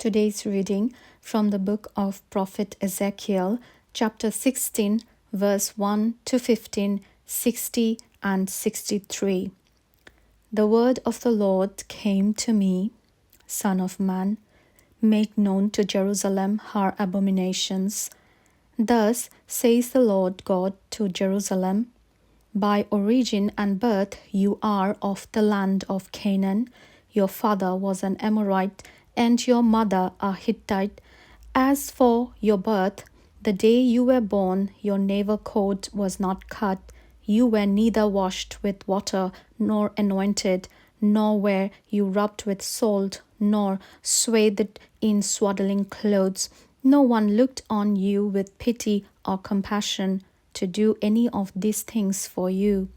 Today's reading from the book of Prophet Ezekiel, chapter 16, verse 1 to 15, 60 and 63. The word of the Lord came to me, Son of man, make known to Jerusalem her abominations. Thus says the Lord God to Jerusalem, by origin and birth you are of the land of Canaan. Your father was an Amorite, and your mother a Hittite. As for your birth, the day you were born, your navel cord was not cut. You were neither washed with water, nor anointed, nor were you rubbed with salt, nor swathed in swaddling clothes. No one looked on you with pity or compassion to do any of these things for you.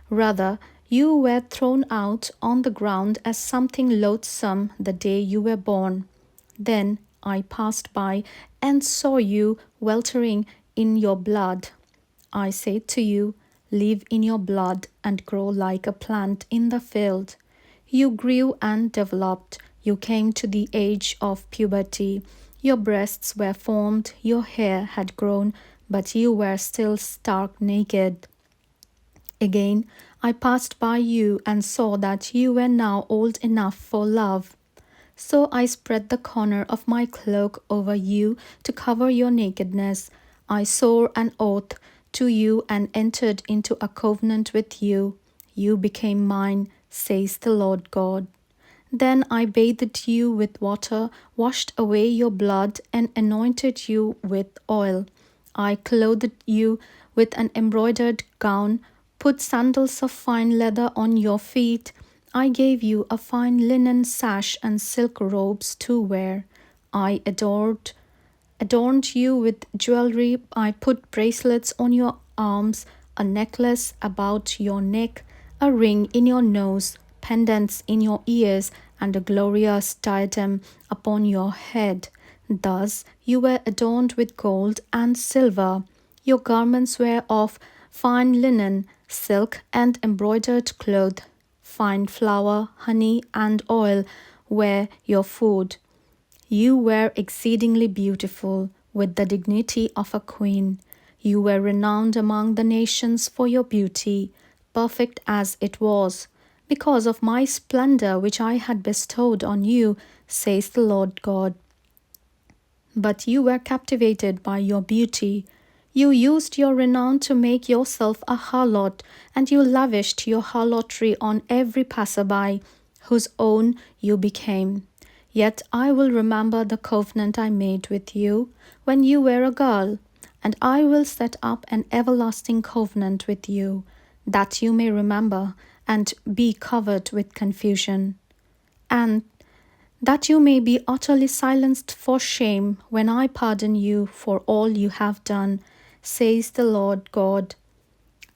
Rather, you were thrown out on the ground as something loathsome the day you were born. Then I passed by and saw you weltering in your blood. I said to you, live in your blood and grow like a plant in the field. You grew and developed. You came to the age of puberty. Your breasts were formed, your hair had grown, but you were still stark naked. Again, I passed by you and saw that you were now old enough for love. So I spread the corner of my cloak over you to cover your nakedness. I swore an oath to you and entered into a covenant with you. You became mine, says the Lord God. Then I bathed you with water, washed away your blood, and anointed you with oil. I clothed you with an embroidered gown, put sandals of fine leather on your feet. I gave you a fine linen sash and silk robes to wear. I adorned you with jewelry. I put bracelets on your arms, a necklace about your neck, a ring in your nose, pendants in your ears, and a glorious diadem upon your head. Thus you were adorned with gold and silver. Your garments were of fine linen, silk, and embroidered cloth. Fine flour, honey, and oil were your food. You were exceedingly beautiful, with the dignity of a queen. You were renowned among the nations for your beauty, perfect as it was, because of my splendor which I had bestowed on you, says the Lord God. But you were captivated by your beauty. You used your renown to make yourself a harlot, and you lavished your harlotry on every passerby, whose own you became. Yet I will remember the covenant I made with you when you were a girl, and I will set up an everlasting covenant with you, that you may remember and be covered with confusion, and that you may be utterly silenced for shame when I pardon you for all you have done, says the Lord God.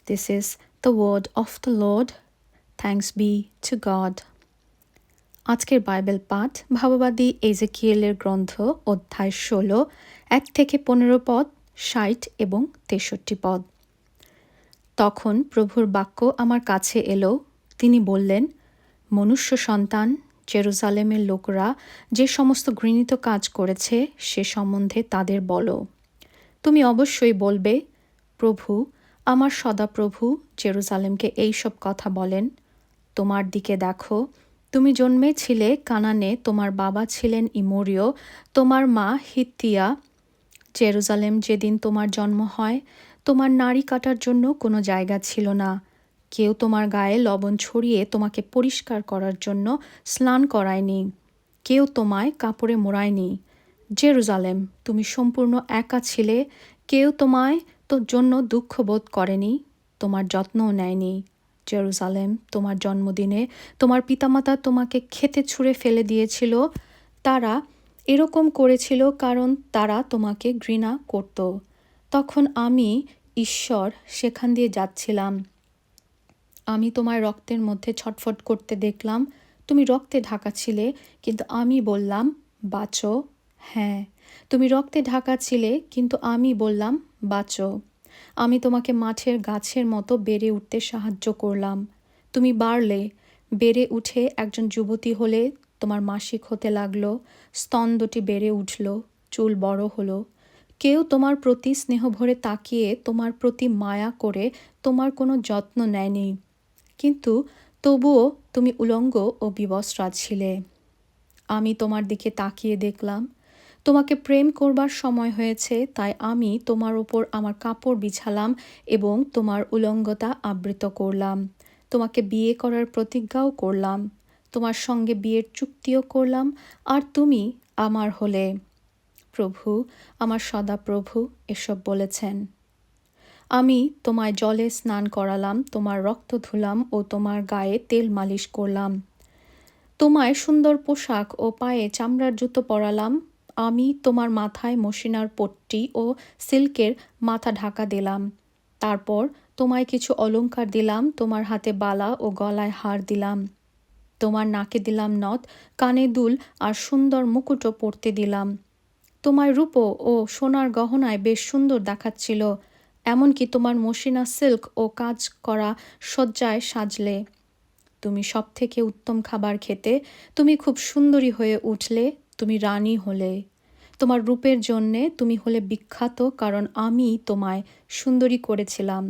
This is the word of the Lord. Thanks be to God. আজকের Bible পাঠ ভাববাদী এজেকিয়েলের গ্রন্থ অধ্যায় 16, 1 থেকে 15 পদ, 60 এবং 63 পদ। তখন প্রভুর বাক্য আমার কাছে এলো। তিনি বললেন, মনুষ্য সন্তান, জেরুজালেমের লোকরা যে সমস্ত ঘৃণিত কাজ করেছে সে সম্বন্ধে তাদের বলো। তুমি অবশ্যই বলবে, প্রভু, আমার সদাপ্রভু জেরুজালেমকে এইসব কথা বলেন, তোমার দিকে দেখো, তুমি জন্মেছিলে কানানে, তোমার বাবা ছিলেন ইমোরীয়, তোমার মা হিত্তিয়া। জেরুজালেম, যেদিন তোমার জন্ম হয়, তোমার নাড়ি কাটার জন্য কোনো জায়গা ছিল না। কেউ তোমার গায়ে লবণ ছড়িয়ে তোমাকে পরিষ্কার করার জন্য স্নান করায়নি। কেউ তোমায় কাপড়ে মোড়ায়নি। জেরুজালেম, তুমি সম্পূর্ণ একা ছিলে। কেউ তোমায় তোর জন্য দুঃখ বোধ করেনি, তোমার যত্নও নেয়নি। জেরুজালেম, তোমার জন্মদিনে তোমার পিতামাতা তোমাকে খেতে ছুঁড়ে ফেলে দিয়েছিল। তারা এরকম করেছিল কারণ তারা তোমাকে ঘৃণা করত। তখন আমি, ঈশ্বর, সেখান দিয়ে যাচ্ছিলাম। আমি তোমার রক্তের মধ্যে ছটফট করতে দেখলাম। তুমি রক্তে ঢাকা ছিলে, কিন্তু আমি বললাম, বাঁচো। হ্যাঁ, তুমি রক্তে ঢাকা ছিলে, কিন্তু আমি বললাম, বাঁচো। আমি তোমাকে মাঠের গাছের মতো বেড়ে উঠতে সাহায্য করলাম। তুমি বাড়লে, বেড়ে উঠে একজন যুবতী হলে। তোমার মাসিক হতে লাগলো, স্তন দুটি বেড়ে উঠল, চুল বড় হলো। কেউ তোমার প্রতি স্নেহ ভরে তাকিয়ে তোমার প্রতি মায়া করে তোমার কোনো যত্ন নেয়নি, কিন্তু তবুও তুমি উলঙ্গ ও বিবস্ত্রা ছিলে। আমি তোমার দিকে তাকিয়ে দেখলাম, তোমাকে প্রেম করবার সময় হয়েছে, তাই আমি তোমার ওপর আমার কাপড় বিছালাম এবং তোমার উলঙ্গতা আবৃত করলাম। তোমাকে বিয়ে করার প্রতিজ্ঞাও করলাম, তোমার সঙ্গে বিয়ের চুক্তিও করলাম, আর তুমি আমার হলে। প্রভু, আমার সদাপ্রভু এসব বলেছেন। আমি তোমায় জলে স্নান করালাম, তোমার রক্ত ধুলাম ও তোমার গায়ে তেল মালিশ করলাম। তোমায় সুন্দর পোশাক ও পায়ে চামড়ার জুতো পরালাম। আমি তোমার মাথায় মশিনার পট্টি ও সিল্কের মাথা ঢাকা দিলাম। তারপর তোমায় কিছু অলংকার দিলাম, তোমার হাতে বালা ও গলায় হার দিলাম। তোমার নাকে দিলাম নথ, কানে দুল আর সুন্দর মুকুটও পরতে দিলাম। তোমায় রূপো ও সোনার গহনায় বেশ সুন্দর দেখাচ্ছিল, এমনকি তোমার মসিনা সিল্ক ও কাজ করা সজ্জায় সাজলে। তুমি সব থেকে উত্তম খাবার খেতে, তুমি খুব সুন্দরী হয়ে উঠলে, তুমি রানী হলে। তোমার রূপের জন্যে তুমি হলে বিখ্যাত, কারণ আমি তোমায় সুন্দরী করেছিলাম।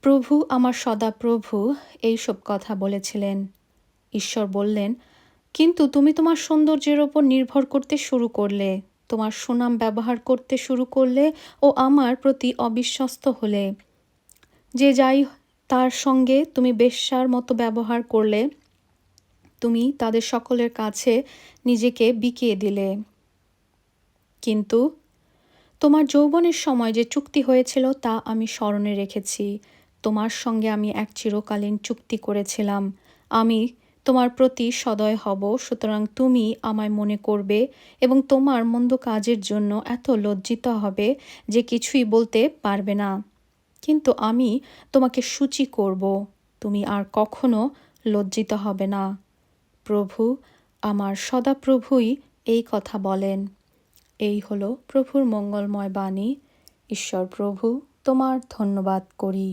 প্রভু, আমার সদাপ্রভু এইসব কথা বলেছিলেন। ঈশ্বর বললেন, কিন্তু তুমি তোমার সৌন্দর্যের ওপর নির্ভর করতে শুরু করলে, তোমার সুনাম ব্যবহার করতে শুরু করলে ও আমার প্রতি অবিশ্বস্ত হলে। যে যাই তার সঙ্গে তুমি বেশ্যার মতো ব্যবহার করলে, তুমি তাদের সকলের কাছে নিজেকে বিকিয়ে দিলে। কিন্তু তোমার যৌবনের সময় যে চুক্তি হয়েছিল তা আমি স্মরণে রেখেছি। তোমার সঙ্গে আমি এক চিরকালীন চুক্তি করেছিলাম, আমি তোমার প্রতি সদয় হব, সুতরাং তুমি আমায় মনে করবে এবং তোমার মন্দ কাজের জন্য এত লজ্জিত হবে যে কিছুই বলতে পারবে না। কিন্তু আমি তোমাকে সূচি করব, তুমি আর কখনো লজ্জিত হবে না। প্রভু, আমার সদাপ্রভুই এই কথা বলেন। এই হলো প্রভুর মঙ্গলময় বাণী। ঈশ্বর প্রভু, তোমার ধন্যবাদ করি।